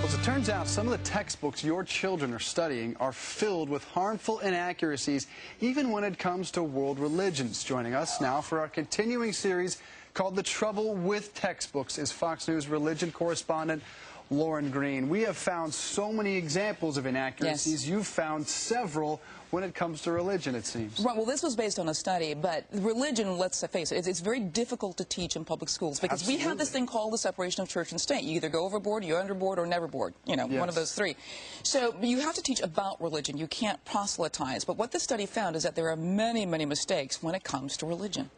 Well, as it turns out, some of the textbooks your children are studying are filled with harmful inaccuracies, even when it comes to world religions. Joining us now for our continuing series called The Trouble with Textbooks is Fox News religion correspondent Lauren Green. We have found so many examples of inaccuracies. Yes. You've found several when it comes to religion, it seems. Right, well, this was based on a study, but religion, let's face it, it's very difficult to teach in public schools because Absolutely. we have this thing called the separation of church and state. You either go overboard, you're underboard, or never board. You know, yes. One of those three. So you have to teach about religion. You can't proselytize. But what this study found is that there are many, many mistakes when it comes to religion.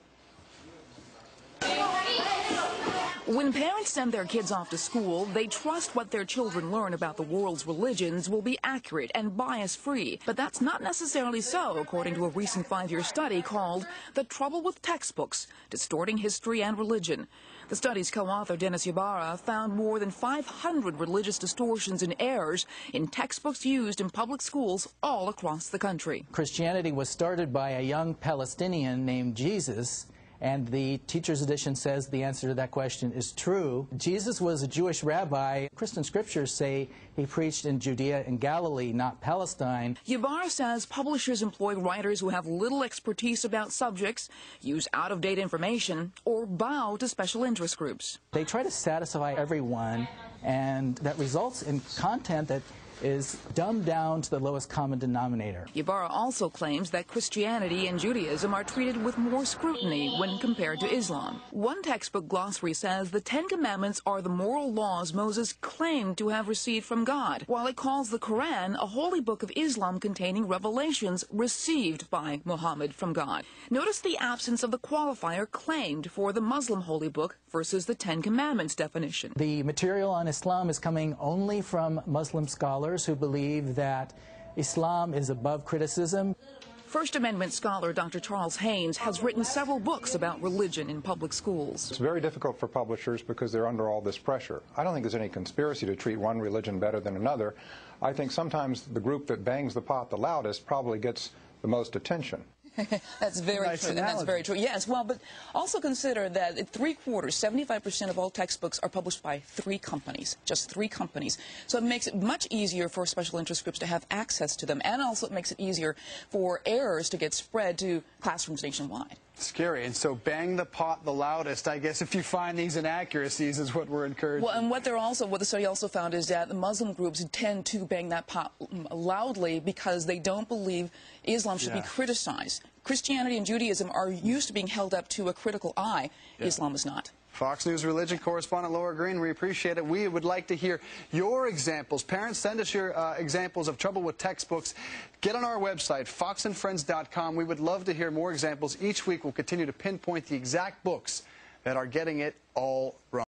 When parents send their kids off to school, they trust what their children learn about the world's religions will be accurate and bias-free. But that's not necessarily so, according to a recent 5-year study called The Trouble with Textbooks, Distorting History and Religion. The study's co-author, Dennis Ybarra, found more than 500 religious distortions and errors in textbooks used in public schools all across the country. Christianity was started by a young Palestinian named Jesus. And the Teacher's Edition says the answer to that question is true. Jesus was a Jewish rabbi. Christian scriptures say he preached in Judea and Galilee, not Palestine. Ybarra says publishers employ writers who have little expertise about subjects, use out-of-date information, or bow to special interest groups. They try to satisfy everyone, and that results in content that is dumbed down to the lowest common denominator. Ybarra also claims that Christianity and Judaism are treated with more scrutiny when compared to Islam. One textbook glossary says the Ten Commandments are the moral laws Moses claimed to have received from God, while it calls the Quran a holy book of Islam containing revelations received by Muhammad from God. Notice the absence of the qualifier claimed for the Muslim holy book versus the Ten Commandments definition. The material on Islam is coming only from Muslim scholars who believe that Islam is above criticism. First Amendment scholar Dr. Charles Haynes has written several books about religion in public schools. It's very difficult for publishers because they're under all this pressure. I don't think there's any conspiracy to treat one religion better than another. I think sometimes the group that bangs the pot the loudest probably gets the most attention. That's very nice true. analogy. That's very true. Yes, well, but also consider that 75% of all textbooks are published by 3 companies, just 3 companies. So it makes it much easier for special interest groups to have access to them, and also it makes it easier for errors to get spread to classrooms nationwide. Scary. And so bang the pot the loudest, I guess, if you find these inaccuracies is what we're encouraging. Well, and what the study also found is that the Muslim groups tend to bang that pot loudly because they don't believe Islam should be criticized. Christianity and Judaism are used to being held up to a critical eye. Islam is not. Fox News religion correspondent Lauren Green, we appreciate it. We would like to hear your examples. Parents, send us your examples of trouble with textbooks. Get on our website, foxandfriends.com. We would love to hear more examples. Each week we'll continue to pinpoint the exact books that are getting it all wrong.